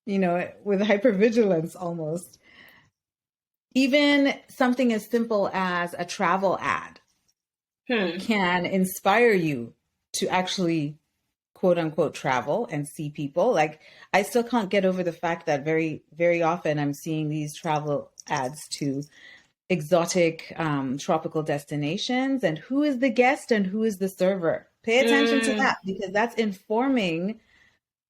you know, with hypervigilance almost. Even something as simple as a travel ad Hmm. can inspire you to actually quote unquote travel and see people. Like I still can't get over the fact that very, very often I'm seeing these travel ads to exotic tropical destinations, and who is the guest and who is the server. Pay attention to Mm. that because that's informing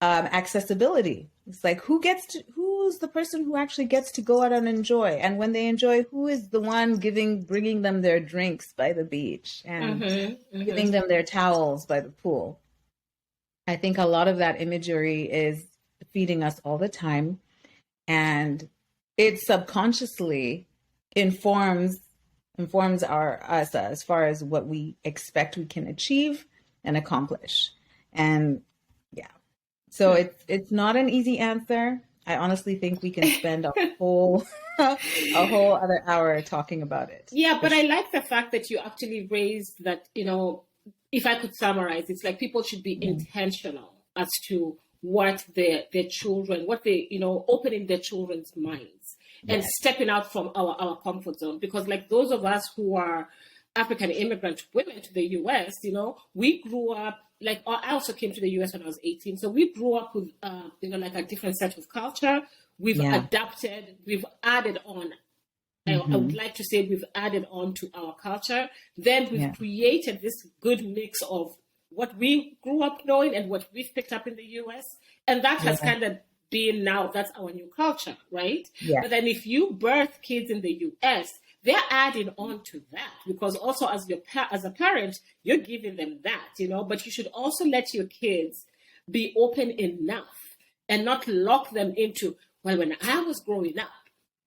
accessibility. It's like who's the person who actually gets to go out and enjoy, and when they enjoy, who is the one bringing them their drinks by the beach and Mm-hmm. giving Mm-hmm. them their towels by the pool. I think a lot of that imagery is feeding us all the time, and it subconsciously informs our us as far as what we expect we can achieve and accomplish. And yeah, so it's not an easy answer. I honestly think we can spend a whole a whole other hour talking about it. Yeah, For but I sure. like the fact that you actually raised that, you know, if I could summarize, it's like people should be Mhm. intentional as to what their children, what they, you know, opening their children's minds and Yes. stepping out from our comfort zone. Because like those of us who are African immigrant women to the US, you know, we grew up like I also came to the US when I was 18. So we grew up with you know, like a different set of culture. We've Yeah. adapted, we've added on. I would Hmm. like to say we've added on to our culture. Then we've Yeah. created this good mix of what we grew up knowing and what we've picked up in the US. And that has Yeah. kind of been now, that's our new culture, right? Yeah. But then if you birth kids in the US, they're adding on to that because also as a parent, you're giving them that, you know, but you should also let your kids be open enough and not lock them into, well, when I was growing up,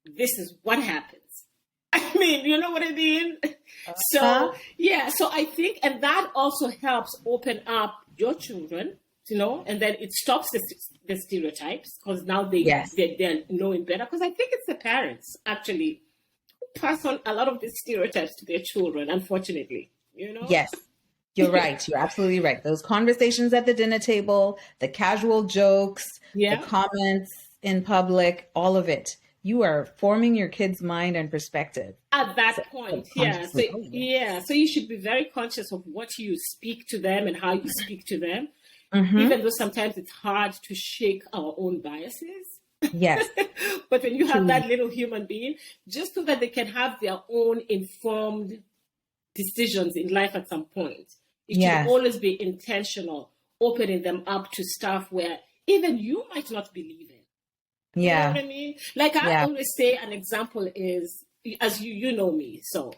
this is what happens. I mean, you know what I mean? Huh? So, yeah, so I think, and that also helps open up your children, you know, and then it stops the stereotypes because now Yes. they're knowing better. Because I think it's the parents actually who pass on a lot of these stereotypes to their children, unfortunately, you know? Yes. You're right. You're absolutely right. Those conversations at the dinner table, the casual jokes, the Yeah. comments in public, all of it. You are forming your kid's mind and perspective. At that point, yeah. So Subconsciously. Oh, yeah. yeah, so you should be very conscious of what you speak to them and how you speak to them, Mm-hmm. even though sometimes it's hard to shake our own biases. Yes. But when you have Truly. that little human being, just so that they can have their own informed decisions in life at some point, it should Yes. always be intentional, opening them up to stuff where even you might not believe in. You know what Yeah. I mean? Like I Yeah. always say, an example is, as you know me, so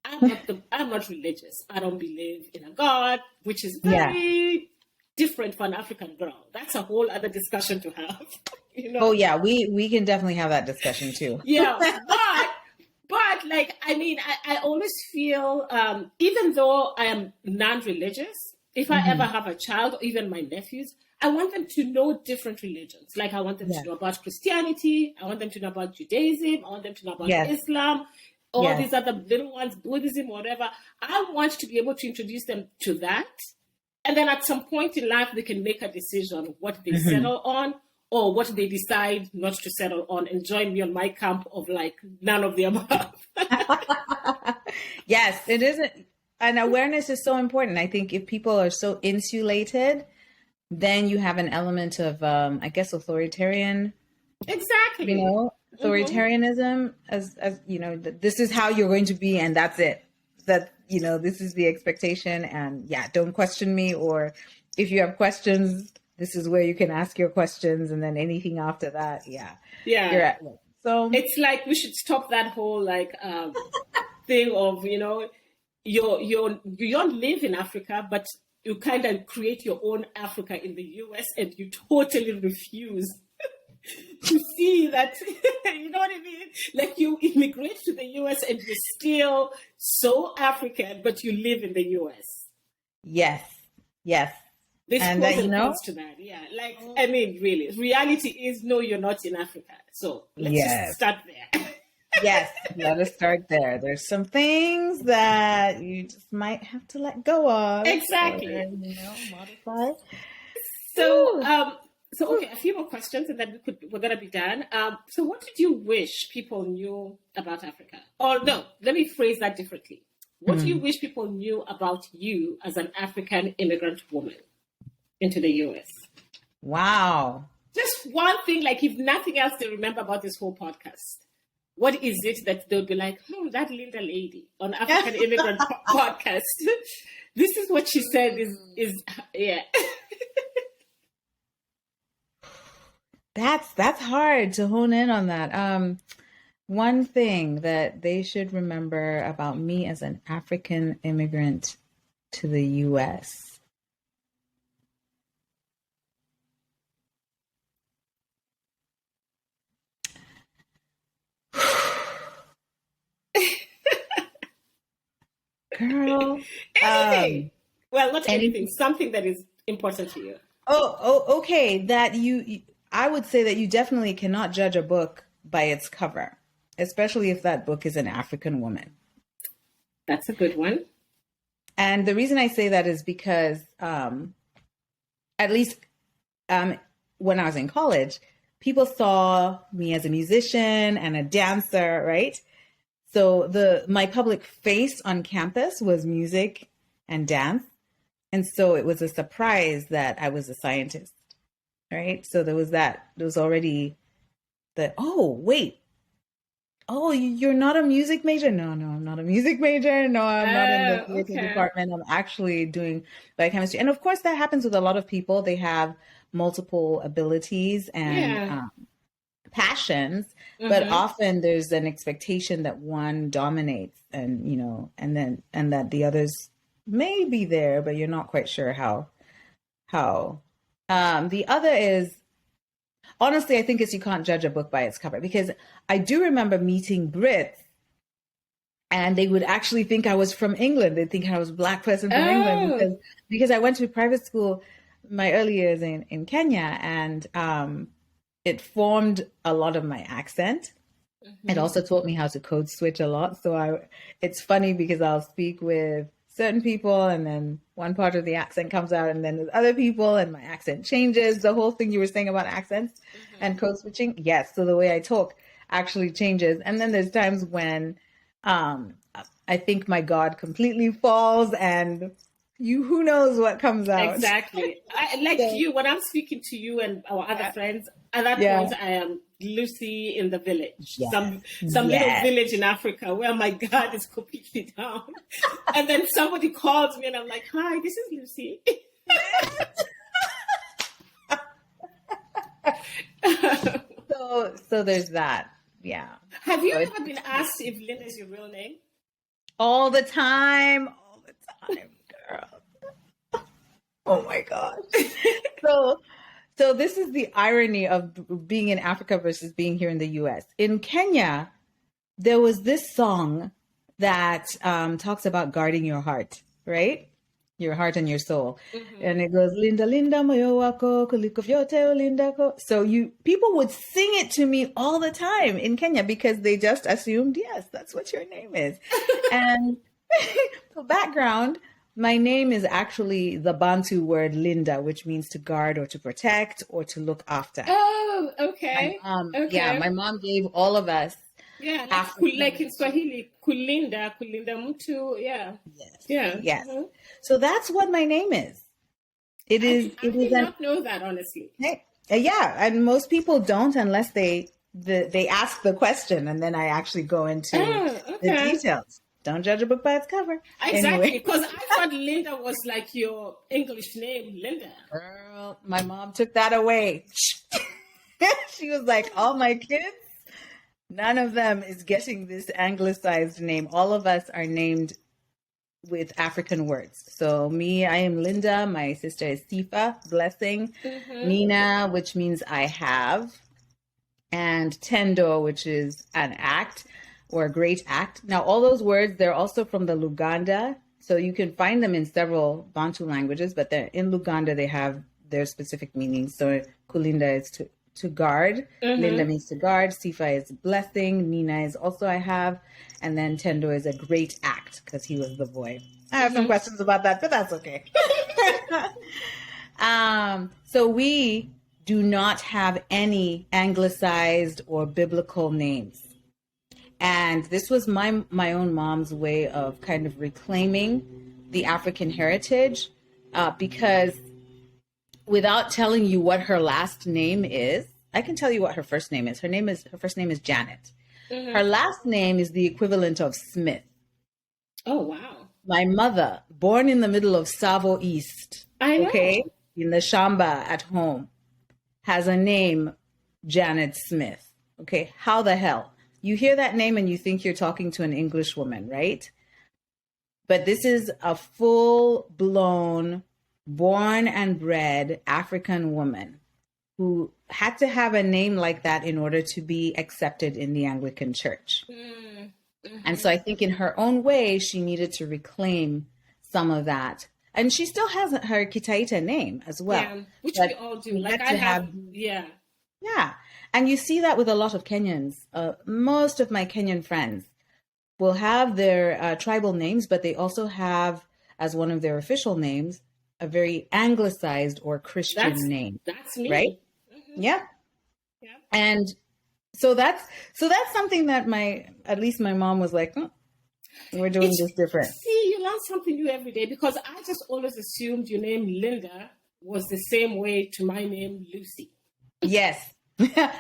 I'm not religious. I don't believe in a God, which is Yeah. very different for an African girl. That's a whole other discussion to have, you Oh, know? yeah. We can definitely have that discussion too. Yeah, but like I mean, I always feel even though I am non-religious, if I ever have a child, or even my nephews, I want them to know different religions. Like I want them to know about Christianity. I want them to know about Judaism. I want them to know about Islam. All these other little ones, Buddhism, whatever. I want to be able to introduce them to that. And then at some point in life, they can make a decision what they settle on or what they decide not to settle on and join me on my camp of like none of the above. Yes, it isn't. And awareness is so important. I think if people are so insulated, then you have an element of, I guess, authoritarian. Exactly. Authoritarianism as this is how you're going to be, and that's it. That, this is the expectation, and don't question me. Or if you have questions, this is where you can ask your questions, and then anything after that, you're at work. So it's like we should stop that whole thing of you don't live in Africa, but you kind of create your own Africa in the US, and you totally refuse to see that. You know what I mean? Like you immigrate to the US and you're still so African, but you live in the US. Yes. This and cons to that. I mean, really, reality is no, you're not in Africa. So let's just start there. Yes, let us start there. There's some things that you just might have to let go of. Exactly. Or, modify. So okay, a few more questions, and then we're gonna be done. So what did you wish people knew about Africa? Or no, let me phrase that differently. What do you wish people knew about you as an African immigrant woman into the US? Wow. Just one thing, like if nothing else they remember about this whole podcast. What is it that they'll be like, that Linda lady on African Immigrant Podcast, this is what she said is. That's hard to hone in on that. One thing that they should remember about me as an African immigrant to the US. Girl. Anything. Well, not anything. Something that is important to you. Okay. That I would say that you definitely cannot judge a book by its cover, especially if that book is an African woman. That's a good one. And the reason I say that is because, at least when I was in college, people saw me as a musician and a dancer, right? So my public face on campus was music and dance. And so it was a surprise that I was a scientist, right? So there was already that, you're not a music major? No, I'm not a music major. No, I'm not in the theater department. I'm actually doing biochemistry. And of course that happens with a lot of people. They have multiple abilities and passions, but often there's an expectation that one dominates and that the others may be there, but you're not quite sure how. The other is, honestly, I think you can't judge a book by its cover, because I do remember meeting Brits and they would actually think I was from England. They'd think I was a Black person from England because I went to private school my early years in Kenya, and it formed a lot of my accent. It also taught me how to code switch a lot. So it's funny because I'll speak with certain people and then one part of the accent comes out, and then with other people and my accent changes. The whole thing you were saying about accents and code switching. Yes. So the way I talk actually changes. And then there's times when I think my guard completely falls and who knows what comes out. Exactly. You, when I'm speaking to you and our other friends, at that point I am Lucy in the village. Yes. Some little village in Africa where my guard is completely down. And then somebody calls me and I'm like, hi, this is Lucy. So there's that. Yeah. Have you ever been asked if Linda is your real name? All the time, girl. Oh my God. So this is the irony of being in Africa versus being here in the US. In Kenya, there was this song that talks about guarding your heart, right? your heart and your soul. Mm-hmm. And it goes, Linda, Linda, moyo wako, kuliko vyote, Linda ko. So people would sing it to me all the time in Kenya because they just assumed, yes, that's what your name is. And for background, my name is actually the Bantu word Linda, which means to guard or to protect or to look after. Oh, okay. Okay. Yeah, my mom gave all of us. Yeah, like in Swahili, kulinda mtu. Yeah. Yes. Yeah. Yes. Mm-hmm. So that's what my name is. I did not know that, honestly. Yeah, and most people don't unless they ask the question, and then I actually go into the details. Don't judge a book by its cover. Exactly, because I thought Linda was like your English name, Linda. Girl, my mom took that away. She was like, all my kids, none of them is getting this anglicized name. All of us are named with African words. So me, I am Linda. My sister is Sifa, blessing. Mm-hmm. Nina, which means I have. And Tendo, which is an act or a great act. Now, all those words, they're also from the Luganda. So you can find them in several Bantu languages, but in Luganda, they have their specific meanings. So Kulinda is to guard. Mm-hmm. Linda means to guard. Sifa is blessing. Nina is also I have. And then Tendo is a great act because he was the boy. I have some questions about that, but that's okay. So we do not have any anglicized or biblical names. And this was my own mom's way of kind of reclaiming the African heritage because without telling you what her last name is, I can tell you what her first name is. Her first name is Janet. Mm-hmm. Her last name is the equivalent of Smith. Oh, wow. My mother, born in the middle of Savo East, okay, in the Shamba at home, has a name, Janet Smith. Okay, how the hell? You hear that name and you think you're talking to an English woman, right? But this is a full-blown, born and bred African woman who had to have a name like that in order to be accepted in the Anglican Church. Mm-hmm. And so I think in her own way, she needed to reclaim some of that. And she still has her Kitaita name as well. Yeah, which we all do. Like I have, yeah. Yeah. And you see that with a lot of Kenyans. Most of my Kenyan friends will have their tribal names, but they also have, as one of their official names, a very anglicized or Christian name. That's me. Right? Mm-hmm. Yeah. Yeah. And so that's something that at least my mom was like, we're doing this different. See, you learn something new every day because I just always assumed your name, Linda, was the same way to my name, Lucy. Yes.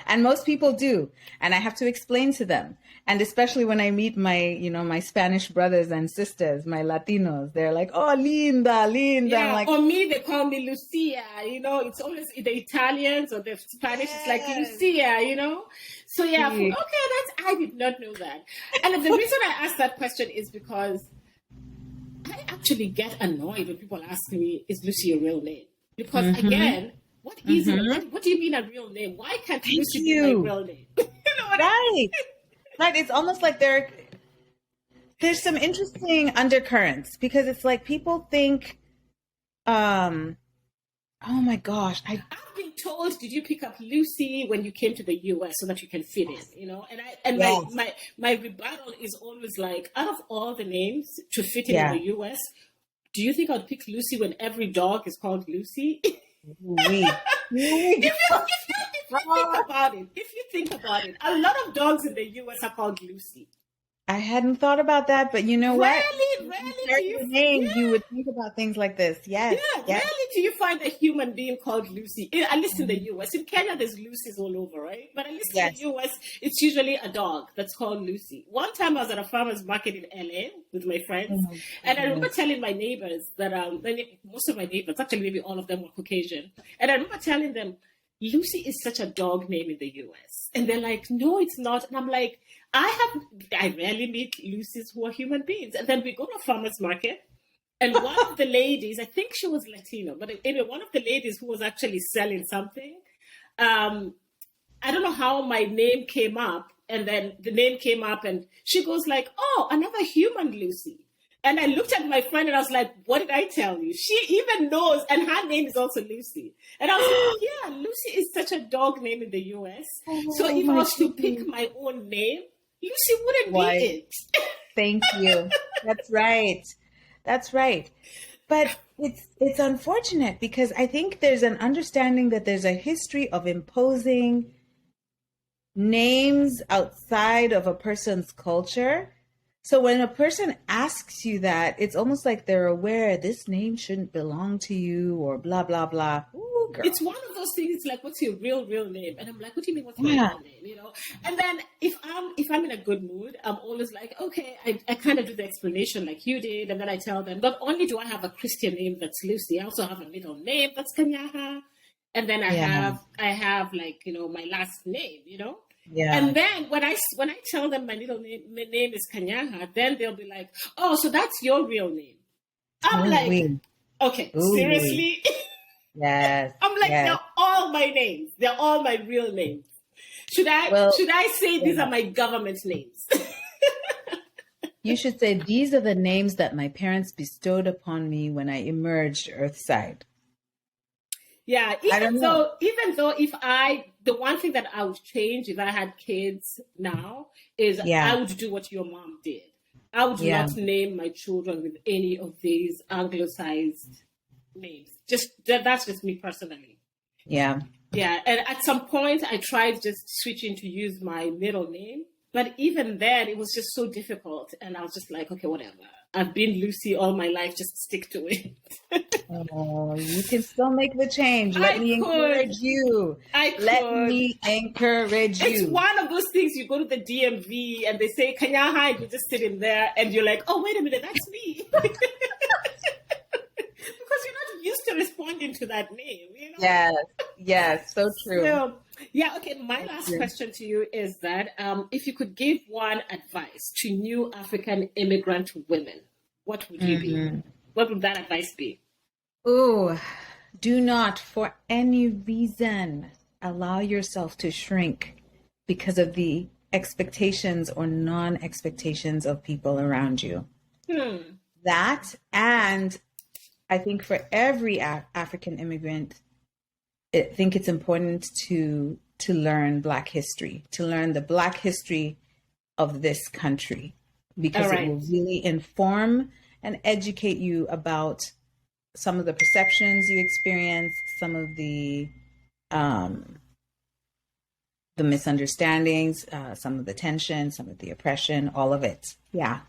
And most people do. And I have to explain to them. And especially when I meet my Spanish brothers and sisters, my Latinos, they're like, oh, Linda. Yeah, I'm like, or me, they call me Lucia. It's always the Italians or the Spanish. Yes. It's like Lucia, So yeah, I did not know that. And the reason I asked that question is because I actually get annoyed when people ask me, is Lucy your real name? Because again, what is it? What do you mean a real name? Why can't Lucy be my real name? Right. Right. It's almost like there's some interesting undercurrents because it's like people think, oh my gosh, I've been told, did you pick up Lucy when you came to the US so that you can fit in? And my rebuttal is always like, out of all the names to fit in the US, do you think I'd pick Lucy when every dog is called Lucy? If you think about it, a lot of dogs in the US are called Lucy. I hadn't thought about that, but you know what? Rarely you would think about things like this. Yes. Yeah, rarely do you find a human being called Lucy. At least in the US. In Kenya, there's Lucy's all over, right? But at least in the US, it's usually a dog that's called Lucy. One time I was at a farmer's market in LA with my friends, and I remember telling my neighbors that most of my neighbors, actually maybe all of them were Caucasian, and I remember telling them, Lucy is such a dog name in the US. And they're like, no, it's not. And I'm like, I rarely meet Lucy's who are human beings. And then we go to a farmer's market, and one of the ladies, I think she was Latino, but anyway, one of the ladies who was actually selling something, I don't know how my name came up, and then the name came up, and she goes like, oh, another human Lucy. And I looked at my friend and I was like, what did I tell you? She even knows, and her name is also Lucy. And I was like, yeah, Lucy is such a dog name in the US. So Oh if I my was to goodness. pick my own name, Lucy wouldn't Why? be it. Thank you. That's right. That's right. But it's unfortunate because I think there's an understanding that there's a history of imposing names outside of a person's culture. So when a person asks you that, it's almost like they're aware this name shouldn't belong to you or blah, blah, blah. Ooh, girl. It's one of those things like, what's your real name? And I'm like, what do you mean, what's my Yeah. real name? You know? And then if I'm in a good mood, I'm always like, okay, I kind of do the explanation like you did, and then I tell them, not only do I have a Christian name that's Lucy, I also have a middle name that's Kanyaha. And then Yeah. I have like, you know, my last name, you know? Yeah. And then when I tell them my name is Kanyaha, then they'll be like, oh, so that's your real name. I'm Ooh, like, wee. okay, Ooh, wee. seriously? Yes. I'm like, Yes. they're all my names. They're all my real names. Should Well, I say these yeah. are my government names? You should say these are the names that my parents bestowed upon me when I emerged earthside. Yeah, I don't know. even though the one thing that I would change if I had kids now is Yeah. I would do what your mom did. I would Yeah. not name my children with any of these anglicized names. That's just me personally. Yeah. Yeah, and at some point I tried just switching to use my middle name, but even then it was just so difficult, and I was just like, okay, whatever. I've been Lucy all my life, just stick to it. Oh, you can still make the change. Let I me could. encourage you. I Let could. me encourage It's you. one of those things you go to the DMV and they say, Kanyaha, and you just sit in there and you're like, oh, wait a minute, that's me. Because you're not used to responding to that name, you know? Yes. Yes. So true. So, yeah, okay. My last question to you is that if you could give one advice to new African immigrant women, what would you be? What would that advice be? Ooh, do not for any reason allow yourself to shrink because of the expectations or non-expectations of people around you. That, and I think for every African immigrant, I think it's important to learn Black history, to learn the Black history of this country, because All right. it will really inform and educate you about some of the perceptions you experience, some of the misunderstandings, some of the tension, some of the oppression, all of it. Yeah,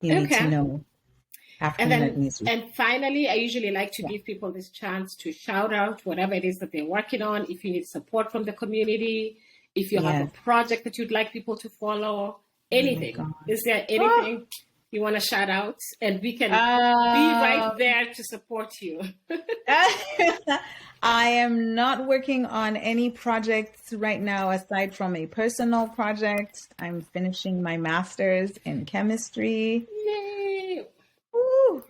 you need to know African American. And finally, I usually like to give people this chance to shout out whatever it is that they're working on. If you need support from the community, if you have a project that you'd like people to follow, anything. Is there anything you want to shout out? And we can be right there to support you. I am not working on any projects right now aside from a personal project. I'm finishing my master's in chemistry. Yay!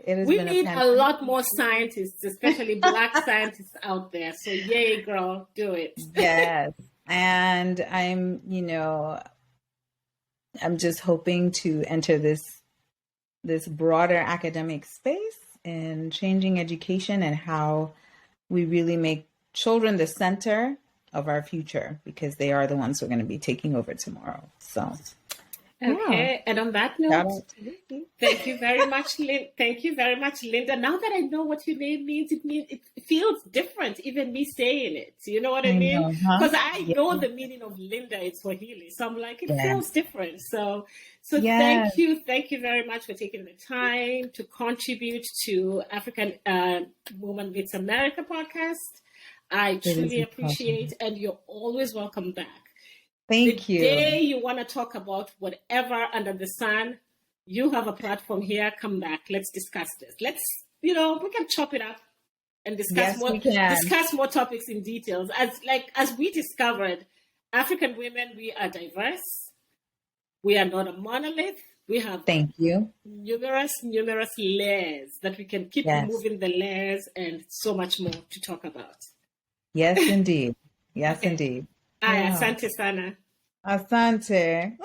We need a lot more scientists, especially Black scientists out there. So yay, girl, do it. Yes. And I'm just hoping to enter this broader academic space and changing education and how we really make children the center of our future, because they are the ones who are going to be taking over tomorrow. So. Okay, and on that note, thank you very much, Linda. Now that I know what your name means, it feels different, even me saying it. You know what I mean? Because I know the meaning of Linda in Swahili, so I'm like, it feels different. So thank you very much for taking the time to contribute to African Woman Meets America podcast. I truly appreciate, and you're always welcome back. Thank you. The day you want to talk about whatever under the sun, you have a platform here. Come back. Let's discuss this. We can chop it up and discuss more topics in details. As we discovered, African women, we are diverse. We are not a monolith. We have numerous layers that we can keep removing the layers, and so much more to talk about. Yes, indeed. Yes, indeed. Asante sana. Asante.